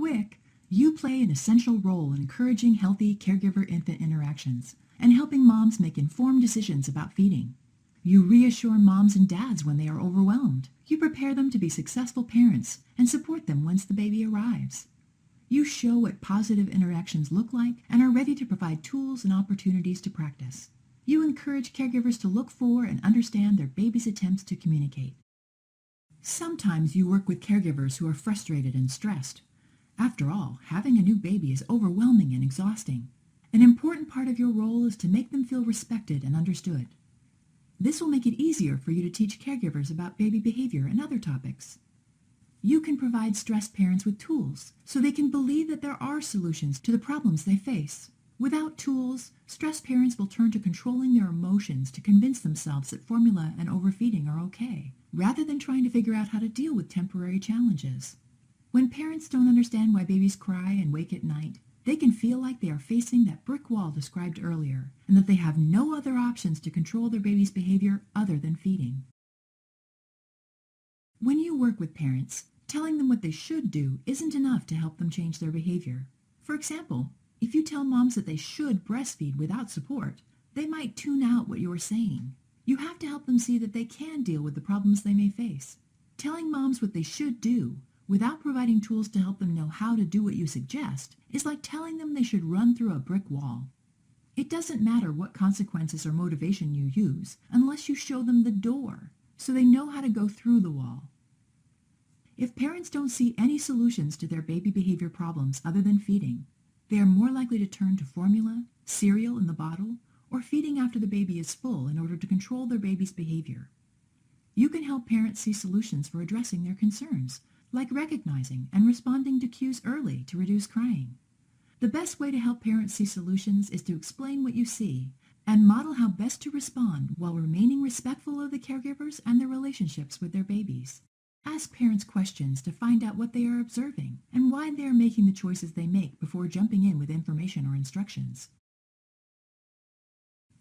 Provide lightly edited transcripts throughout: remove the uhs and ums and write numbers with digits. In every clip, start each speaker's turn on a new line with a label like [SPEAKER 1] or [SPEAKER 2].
[SPEAKER 1] WIC, you play an essential role in encouraging healthy caregiver-infant interactions and helping moms make informed decisions about feeding. You reassure moms and dads when they are overwhelmed. You prepare them to be successful parents and support them once the baby arrives. You show what positive interactions look like and are ready to provide tools and opportunities to practice. You encourage caregivers to look for and understand their baby's attempts to communicate. Sometimes you work with caregivers who are frustrated and stressed. After all, having a new baby is overwhelming and exhausting. An important part of your role is to make them feel respected and understood. This will make it easier for you to teach caregivers about baby behavior and other topics. You can provide stressed parents with tools so they can believe that there are solutions to the problems they face. Without tools, stressed parents will turn to controlling their emotions to convince themselves that formula and overfeeding are okay, rather than trying to figure out how to deal with temporary challenges. When parents don't understand why babies cry and wake at night, they can feel like they are facing that brick wall described earlier, and that they have no other options to control their baby's behavior other than feeding. When you work with parents, telling them what they should do isn't enough to help them change their behavior. For example, if you tell moms that they should breastfeed without support, they might tune out what you are saying. You have to help them see that they can deal with the problems they may face. Telling moms what they should do, without providing tools to help them know how to do what you suggest, is like telling them they should run through a brick wall. It doesn't matter what consequences or motivation you use unless you show them the door, so they know how to go through the wall. If parents don't see any solutions to their baby behavior problems other than feeding, they are more likely to turn to formula, cereal in the bottle, or feeding after the baby is full in order to control their baby's behavior. You can help parents see solutions for addressing their concerns, like recognizing and responding to cues early to reduce crying. The best way to help parents see solutions is to explain what you see and model how best to respond while remaining respectful of the caregivers and their relationships with their babies. Ask parents questions to find out what they are observing and why they are making the choices they make before jumping in with information or instructions.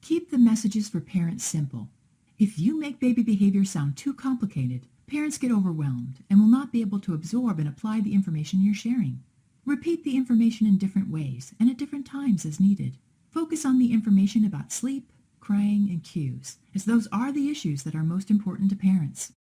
[SPEAKER 1] Keep the messages for parents simple. If you make baby behavior sound too complicated, parents get overwhelmed and will not be able to absorb and apply the information you're sharing. Repeat the information in different ways and at different times as needed. Focus on the information about sleep, crying, and cues, as those are the issues that are most important to parents.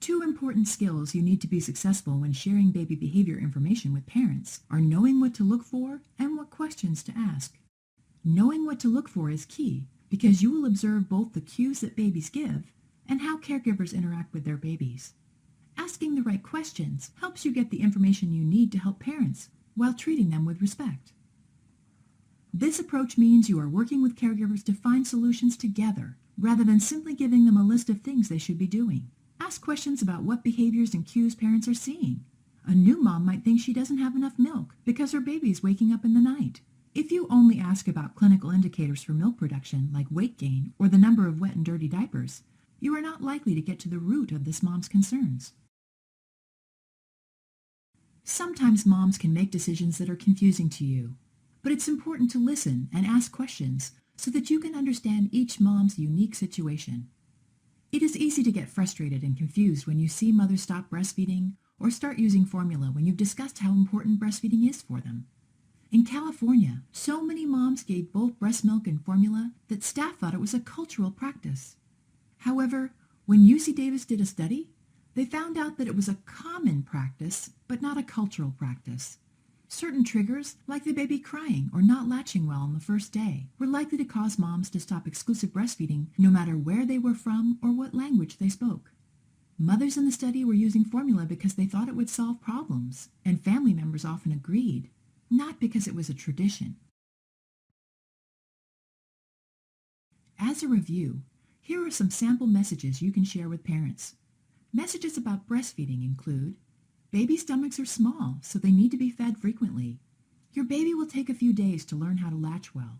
[SPEAKER 1] Two important skills you need to be successful when sharing baby behavior information with parents are knowing what to look for and what questions to ask. Knowing what to look for is key because you will observe both the cues that babies give and how caregivers interact with their babies. Asking the right questions helps you get the information you need to help parents while treating them with respect. This approach means you are working with caregivers to find solutions together rather than simply giving them a list of things they should be doing. Ask questions about what behaviors and cues parents are seeing. A new mom might think she doesn't have enough milk because her baby is waking up in the night. If you only ask about clinical indicators for milk production, like weight gain or the number of wet and dirty diapers, you are not likely to get to the root of this mom's concerns. Sometimes moms can make decisions that are confusing to you, but it's important to listen and ask questions so that you can understand each mom's unique situation. It is easy to get frustrated and confused when you see mothers stop breastfeeding or start using formula when you've discussed how important breastfeeding is for them. In California, so many moms gave both breast milk and formula that staff thought it was a cultural practice. However, when UC Davis did a study, they found out that it was a common practice, but not a cultural practice. Certain triggers, like the baby crying or not latching well on the first day, were likely to cause moms to stop exclusive breastfeeding no matter where they were from or what language they spoke. Mothers in the study were using formula because they thought it would solve problems, and family members often agreed, not because it was a tradition. As a review, here are some sample messages you can share with parents. Messages about breastfeeding include: baby stomachs are small, so they need to be fed frequently. Your baby will take a few days to learn how to latch well.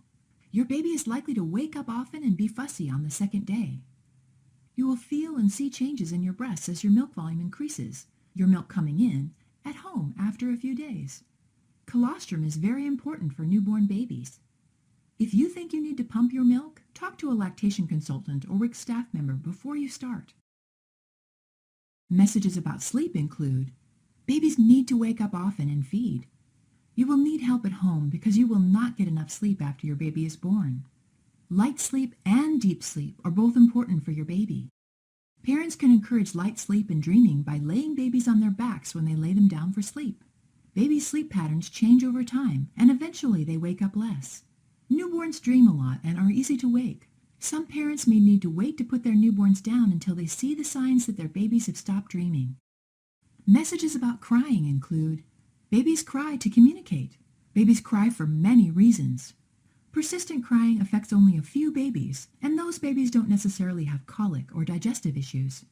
[SPEAKER 1] Your baby is likely to wake up often and be fussy on the second day. You will feel and see changes in your breasts as your milk volume increases, your milk coming in, at home after a few days. Colostrum is very important for newborn babies. If you think you need to pump your milk, talk to a lactation consultant or WIC staff member before you start. Messages about sleep include: Babies need to wake up often and feed. You will need help at home because you will not get enough sleep after your baby is born. Light sleep and deep sleep are both important for your baby. Parents can encourage light sleep and dreaming by laying babies on their backs when they lay them down for sleep. Babies' sleep patterns change over time, and eventually they wake up less. Newborns dream a lot and are easy to wake. Some parents may need to wait to put their newborns down until they see the signs that their babies have stopped dreaming. Messages about crying include: babies cry to communicate. Babies cry for many reasons. Persistent crying affects only a few babies, and those babies don't necessarily have colic or digestive issues.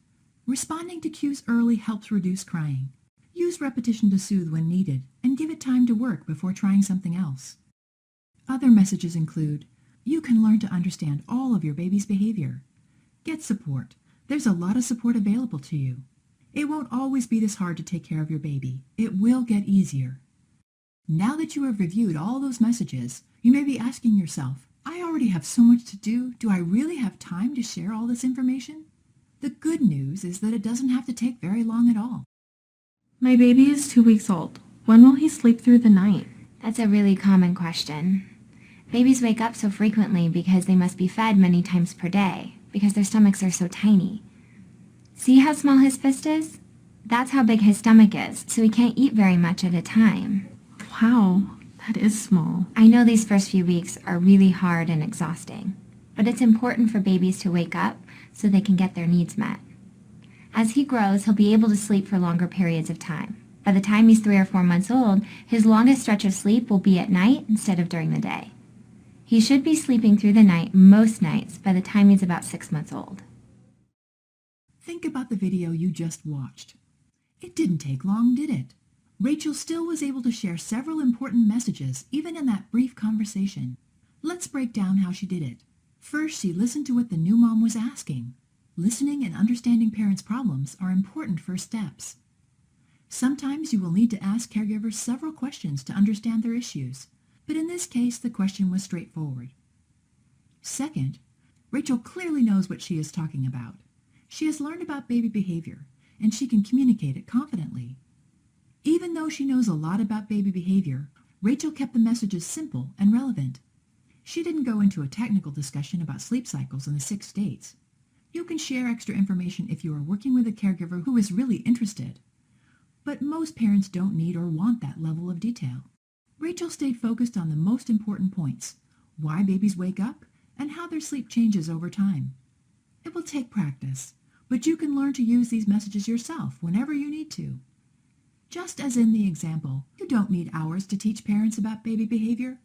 [SPEAKER 1] Responding to cues early helps reduce crying. Use repetition to soothe when needed, and give it time to work before trying something else. Other messages include: you can learn to understand all of your baby's behavior. Get support. There's a lot of support available to you. It won't always be this hard to take care of your baby. It will get easier. Now that you have reviewed all those messages, you may be asking yourself, I already have so much to do. Do I really have time to share all this information? The good news is that it doesn't have to take very long at all.
[SPEAKER 2] My baby is 2 weeks old. When will he sleep through the night?
[SPEAKER 3] That's a really common question. Babies wake up so frequently because they must be fed many times per day, because their stomachs are so tiny. See how small his fist is? That's how big his stomach is, so he can't eat very much at a time.
[SPEAKER 2] Wow, that is small.
[SPEAKER 3] I know these first few weeks are really hard and exhausting, but it's important for babies to wake up so they can get their needs met. As he grows, he'll be able to sleep for longer periods of time. By the time he's 3 or 4 months old, his longest stretch of sleep will be at night instead of during the day. He should be sleeping through the night most nights by the time he's about 6 months old.
[SPEAKER 1] Think about the video you just watched. It didn't take long, did it? Rachel still was able to share several important messages even in that brief conversation. Let's break down how she did it. First, she listened to what the new mom was asking. Listening and understanding parents' problems are important first steps. Sometimes you will need to ask caregivers several questions to understand their issues, but in this case the question was straightforward. Second, Rachel clearly knows what she is talking about. She has learned about baby behavior, and she can communicate it confidently. Even though she knows a lot about baby behavior, Rachel kept the messages simple and relevant. She didn't go into a technical discussion about sleep cycles in the 6 states. You can share extra information if you are working with a caregiver who is really interested. But most parents don't need or want that level of detail. Rachel stayed focused on the most important points: why babies wake up and how their sleep changes over time. It will take practice, but you can learn to use these messages yourself whenever you need to. Just as in the example, you don't need hours to teach parents about baby behavior.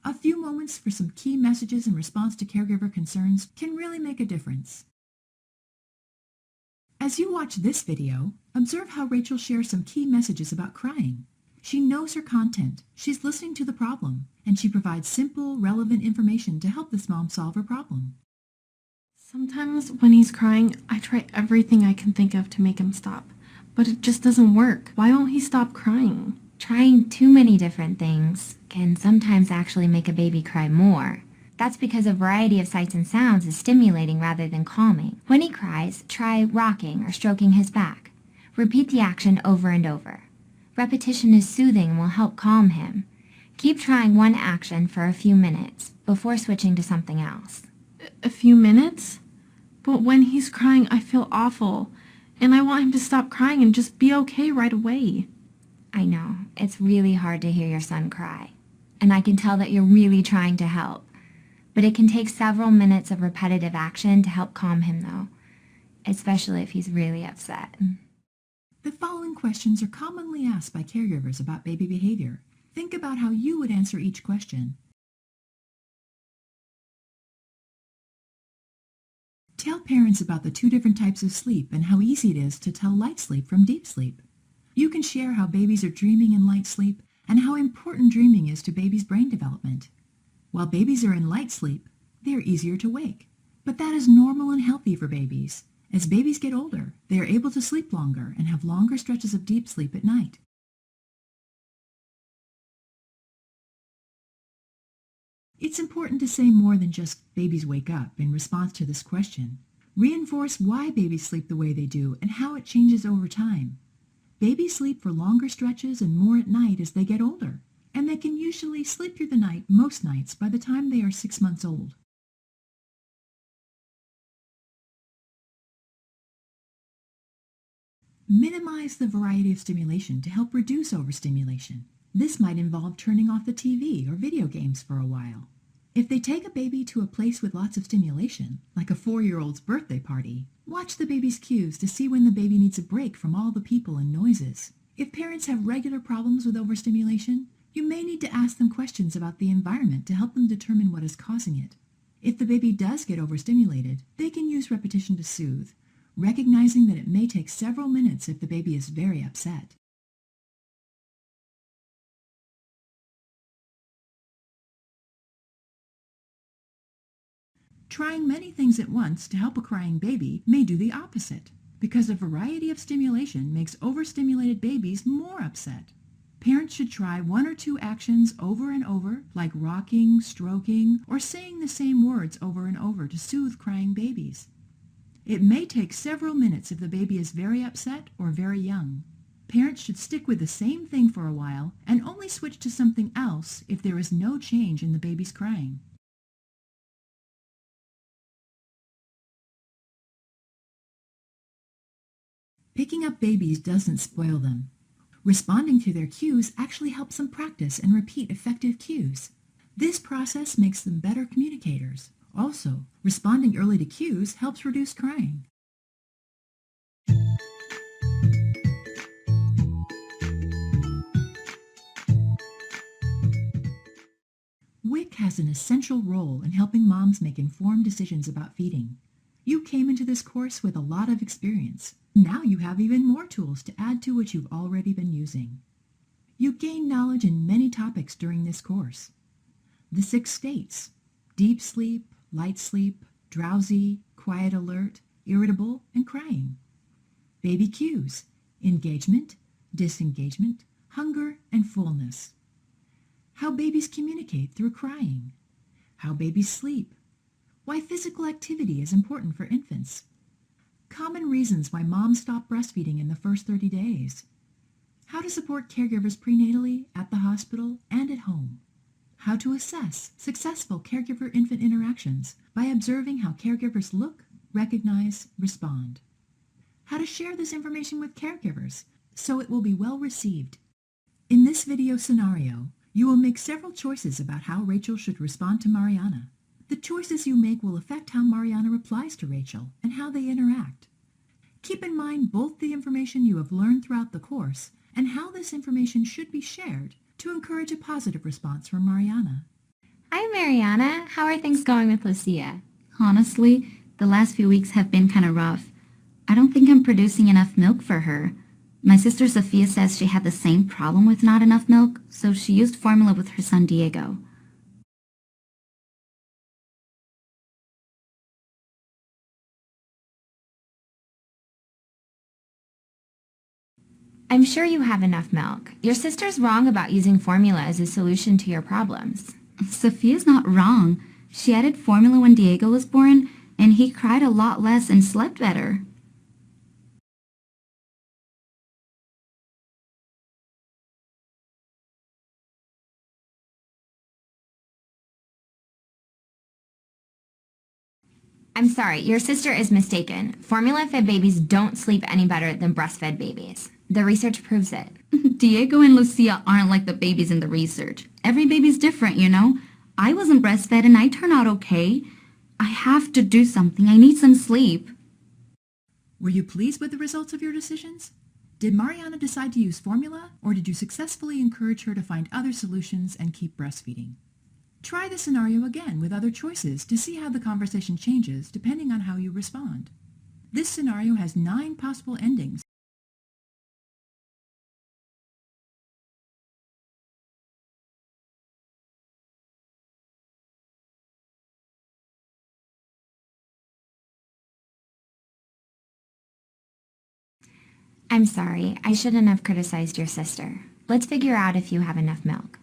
[SPEAKER 1] A few moments for some key messages in response to caregiver concerns can really make a difference. As you watch this video, observe how Rachel shares some key messages about crying. She knows her content, she's listening to the problem, and she provides simple, relevant information to help this mom solve her problem.
[SPEAKER 2] Sometimes when he's crying, I try everything I can think of to make him stop, but it just doesn't work. Why won't he stop crying?
[SPEAKER 3] Trying too many different things can sometimes actually make a baby cry more. That's because a variety of sights and sounds is stimulating rather than calming. When he cries, try rocking or stroking his back. Repeat the action over and over. Repetition is soothing and will help calm him. Keep trying one action for a few minutes before switching to something else.
[SPEAKER 2] A few minutes? But when he's crying, I feel awful, and I want him to stop crying and just be okay right away.
[SPEAKER 3] I know, it's really hard to hear your son cry, and I can tell that you're really trying to help. But it can take several minutes of repetitive action to help calm him though, especially if he's really upset.
[SPEAKER 1] The following questions are commonly asked by caregivers about baby behavior. Think about how you would answer each question. Tell parents about the 2 different types of sleep and how easy it is to tell light sleep from deep sleep. You can share how babies are dreaming in light sleep and how important dreaming is to babies' brain development. While babies are in light sleep, they are easier to wake. But that is normal and healthy for babies. As babies get older, they are able to sleep longer and have longer stretches of deep sleep at night. It's important to say more than just babies wake up in response to this question. Reinforce why babies sleep the way they do and how it changes over time. Babies sleep for longer stretches and more at night as they get older, and they can usually sleep through the night most nights by the time they are 6 months old. Minimize the variety of stimulation to help reduce overstimulation. This might involve turning off the TV or video games for a while. If they take a baby to a place with lots of stimulation, like a 4-year-old's birthday party, watch the baby's cues to see when the baby needs a break from all the people and noises. If parents have regular problems with overstimulation, you may need to ask them questions about the environment to help them determine what is causing it. If the baby does get overstimulated, they can use repetition to soothe, recognizing that it may take several minutes if the baby is very upset. Trying many things at once to help a crying baby may do the opposite, because a variety of stimulation makes overstimulated babies more upset. Parents should try 1 or 2 actions over and over, like rocking, stroking, or saying the same words over and over to soothe crying babies. It may take several minutes if the baby is very upset or very young. Parents should stick with the same thing for a while and only switch to something else if there is no change in the baby's crying. Picking up babies doesn't spoil them. Responding to their cues actually helps them practice and repeat effective cues. This process makes them better communicators. Also, responding early to cues helps reduce crying. WIC has an essential role in helping moms make informed decisions about feeding. You came into this course with a lot of experience. Now you have even more tools to add to what you've already been using. You gain knowledge in many topics during this course. The 6 states: deep sleep, light sleep, drowsy, quiet alert, irritable, and crying. Baby cues: engagement, disengagement, hunger, and fullness. How babies communicate through crying. How babies sleep. Why physical activity is important for infants. Common reasons why moms stop breastfeeding in the first 30 days. How to support caregivers prenatally, at the hospital, and at home. How to assess successful caregiver-infant interactions by observing how caregivers look, recognize, respond. How to share this information with caregivers so it will be well received. In this video scenario, you will make several choices about how Rachel should respond to Mariana. The choices you make will affect how Mariana replies to Rachel and how they interact. Keep in mind both the information you have learned throughout the course and how this information should be shared to encourage a positive response from Mariana.
[SPEAKER 3] Hi, Mariana. How are things going with Lucia?
[SPEAKER 4] Honestly, the last few weeks have been kind of rough. I don't think I'm producing enough milk for her. My sister Sophia says she had the same problem with not enough milk, so she used formula with her son Diego.
[SPEAKER 3] I'm sure you have enough milk. Your sister's wrong about using formula as a solution to your problems.
[SPEAKER 4] Sophia's not wrong. She added formula when Diego was born, and he cried a lot less and slept better.
[SPEAKER 3] I'm sorry, your sister is mistaken. Formula-fed babies don't sleep any better than breastfed babies. The research proves it.
[SPEAKER 4] Diego and Lucia aren't like the babies in the research. Every baby's different, you know? I wasn't breastfed and I turned out okay. I have to do something. I need some sleep.
[SPEAKER 1] Were you pleased with the results of your decisions? Did Mariana decide to use formula, or did you successfully encourage her to find other solutions and keep breastfeeding? Try the scenario again with other choices to see how the conversation changes depending on how you respond. This scenario has 9 possible endings.
[SPEAKER 3] I'm sorry, I shouldn't have criticized your sister. Let's figure out if you have enough milk.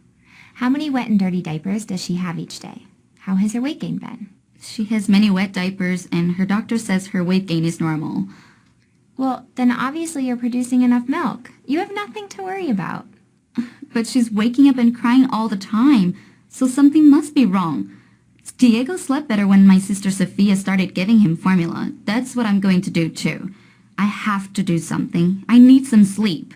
[SPEAKER 3] How many wet and dirty diapers does she have each day? How has her weight gain been?
[SPEAKER 4] She has many wet diapers and her doctor says her weight gain is normal.
[SPEAKER 3] Well, then obviously you're producing enough milk. You have nothing to worry about.
[SPEAKER 4] But she's waking up and crying all the time, so something must be wrong. Diego slept better when my sister Sophia started giving him formula. That's what I'm going to do too. I have to do something. I need some sleep.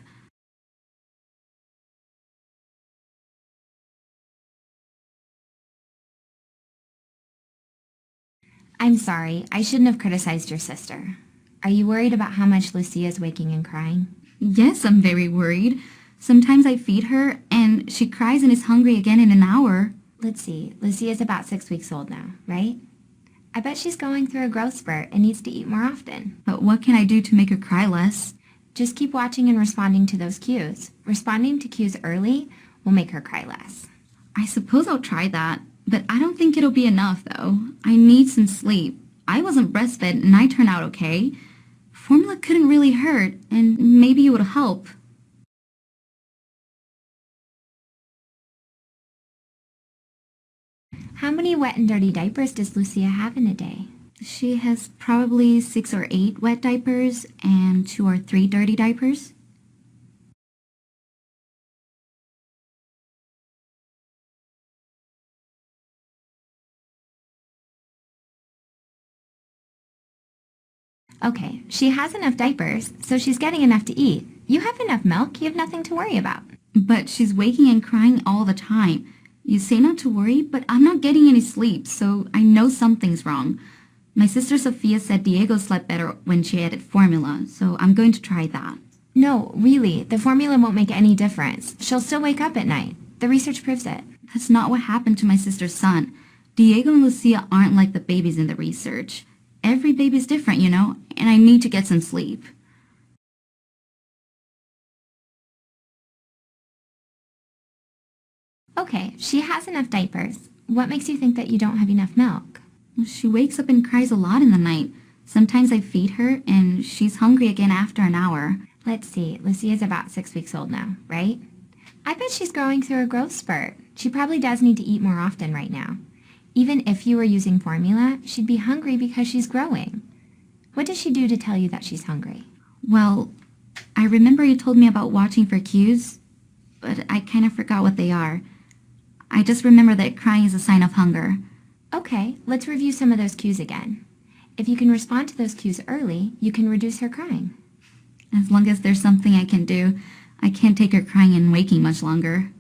[SPEAKER 3] I'm sorry, I shouldn't have criticized your sister. Are you worried about how much Lucia's waking and crying?
[SPEAKER 4] Yes, I'm very worried. Sometimes I feed her and she cries and is hungry again in an hour.
[SPEAKER 3] Let's see, Lucia's about 6 weeks old now, right? I bet she's going through a growth spurt and needs to eat more often.
[SPEAKER 4] But what can I do to make her cry less?
[SPEAKER 3] Just keep watching and responding to those cues. Responding to cues early will make her cry less.
[SPEAKER 4] I suppose I'll try that, but I don't think it'll be enough though. I need some sleep. I wasn't breastfed and I turned out okay. Formula couldn't really hurt, and maybe it would help.
[SPEAKER 3] How many wet and dirty diapers does Lucia have in a day?
[SPEAKER 4] She has probably 6 or 8 wet diapers and 2 or 3 dirty diapers.
[SPEAKER 3] Okay, she has enough diapers, so she's getting enough to eat. You have enough milk, you have nothing to worry about.
[SPEAKER 4] But she's waking and crying all the time. You say not to worry, but I'm not getting any sleep, so I know something's wrong. My sister Sophia said Diego slept better when she added formula, so I'm going to try that.
[SPEAKER 3] No, really, the formula won't make any difference. She'll still wake up at night. The research proves it.
[SPEAKER 4] That's not what happened to my sister's son. Diego and Lucia aren't like the babies in the research. Every baby's different, you know, and I need to get some sleep.
[SPEAKER 3] Okay, she has enough diapers. What makes you think that you don't have enough milk?
[SPEAKER 4] She wakes up and cries a lot in the night. Sometimes I feed her, and she's hungry again after an hour.
[SPEAKER 3] Let's see, Lucia's about 6 weeks old now, right? I bet she's going through a growth spurt. She probably does need to eat more often right now. Even if you were using formula, she'd be hungry because she's growing. What does she do to tell you that she's hungry?
[SPEAKER 4] Well, I remember you told me about watching for cues, but I kind of forgot what they are. I just remember that crying is a sign of hunger.
[SPEAKER 3] Okay, let's review some of those cues again. If you can respond to those cues early, you can reduce her crying.
[SPEAKER 4] As long as there's something I can do, I can't take her crying and waking much longer.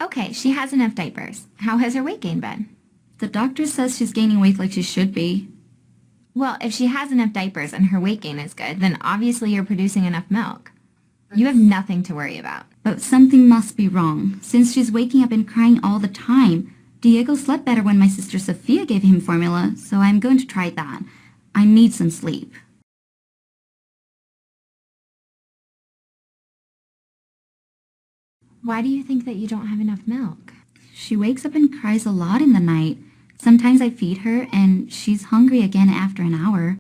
[SPEAKER 3] Okay, she has enough diapers. How has her weight gain been?
[SPEAKER 4] The doctor says she's gaining weight like she should be.
[SPEAKER 3] Well, if she has enough diapers and her weight gain is good, then obviously you're producing enough milk. You have nothing to worry about.
[SPEAKER 4] But something must be wrong, since she's waking up and crying all the time. Diego slept better when my sister Sophia gave him formula, so I'm going to try that. I need some sleep.
[SPEAKER 3] Why do you think that you don't have enough milk?
[SPEAKER 4] She wakes up and cries a lot in the night. Sometimes I feed her, and she's hungry again after an hour.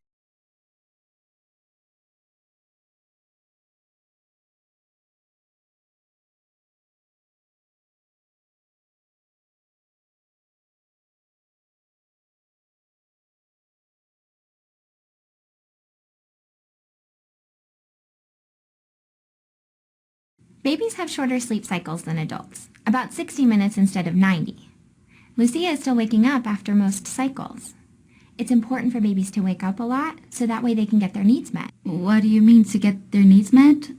[SPEAKER 3] Babies have shorter sleep cycles than adults, about 60 minutes instead of 90. Lucia is still waking up after most cycles. It's important for babies to wake up a lot so that way they can get their needs met.
[SPEAKER 4] What do you mean, to get their needs met?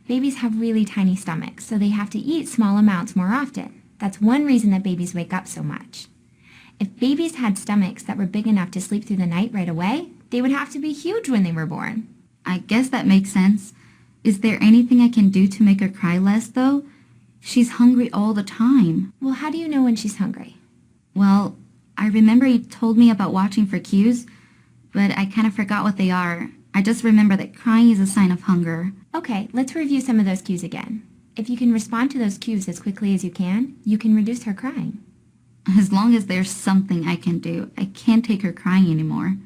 [SPEAKER 3] Babies have really tiny stomachs, so they have to eat small amounts more often. That's one reason that babies wake up so much. If babies had stomachs that were big enough to sleep through the night right away, they would have to be huge when they were born.
[SPEAKER 4] I guess that makes sense. Is there anything I can do to make her cry less, though? She's hungry all the time.
[SPEAKER 3] Well, how do you know when she's hungry?
[SPEAKER 4] Well, I remember you told me about watching for cues, but I kind of forgot what they are. I just remember that crying is a sign of hunger.
[SPEAKER 3] Okay, let's review some of those cues again. If you can respond to those cues as quickly as you can reduce her crying.
[SPEAKER 4] As long as there's something I can do, I can't take her crying anymore.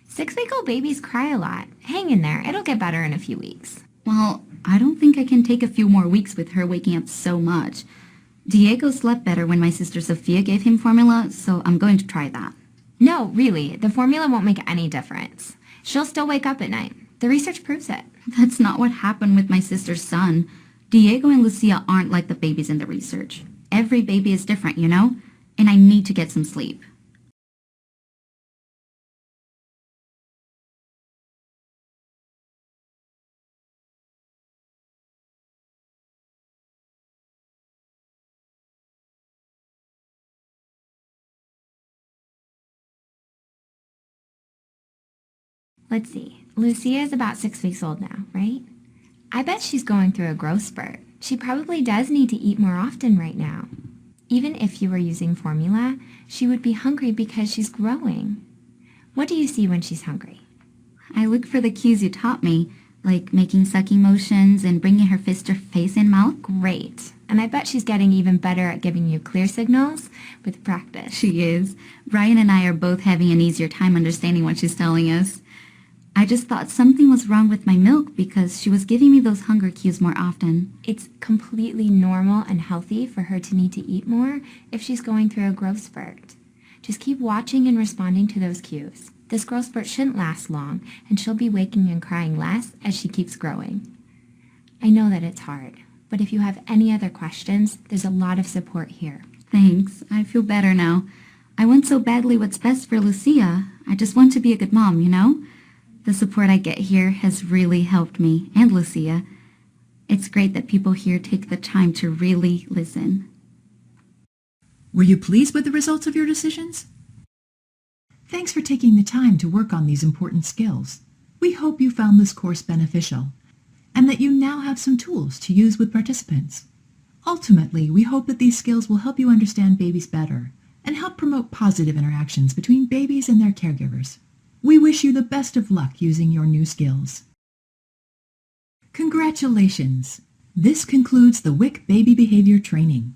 [SPEAKER 3] Six-week-old babies cry a lot. Hang in there, it'll get better in a few weeks.
[SPEAKER 4] Well, I don't think I can take a few more weeks with her waking up so much. Diego slept better when my sister Sophia gave him formula, so I'm going to try that.
[SPEAKER 3] No, really, the formula won't make any difference. She'll still wake up at night. The research proves it.
[SPEAKER 4] That's not what happened with my sister's son. Diego and Lucia aren't like the babies in the research. Every baby is different, you know? And I need to get some sleep.
[SPEAKER 3] Let's see. Lucia is about 6 weeks old now, right? I bet she's going through a growth spurt. She probably does need to eat more often right now. Even if you were using formula, she would be hungry because she's growing. What do you see when she's hungry?
[SPEAKER 4] I look for the cues you taught me, like making sucking motions and bringing her fist to her face and mouth.
[SPEAKER 3] Great. And I bet she's getting even better at giving you clear signals with practice.
[SPEAKER 4] She is. Ryan and I are both having an easier time understanding what she's telling us. I just thought something was wrong with my milk because she was giving me those hunger cues more often.
[SPEAKER 3] It's completely normal and healthy for her to need to eat more if she's going through a growth spurt. Just keep watching and responding to those cues. This growth spurt shouldn't last long, and she'll be waking and crying less as she keeps growing. I know that it's hard, but if you have any other questions, there's a lot of support here.
[SPEAKER 4] Thanks. I feel better now. I want so badly what's best for Lucia. I just want to be a good mom, you know? The support I get here has really helped me and Lucia. It's great that people here take the time to really listen.
[SPEAKER 1] Were you pleased with the results of your decisions? Thanks for taking the time to work on these important skills. We hope you found this course beneficial and that you now have some tools to use with participants. Ultimately, we hope that these skills will help you understand babies better and help promote positive interactions between babies and their caregivers. We wish you the best of luck using your new skills. Congratulations! This concludes the WIC Baby Behavior Training.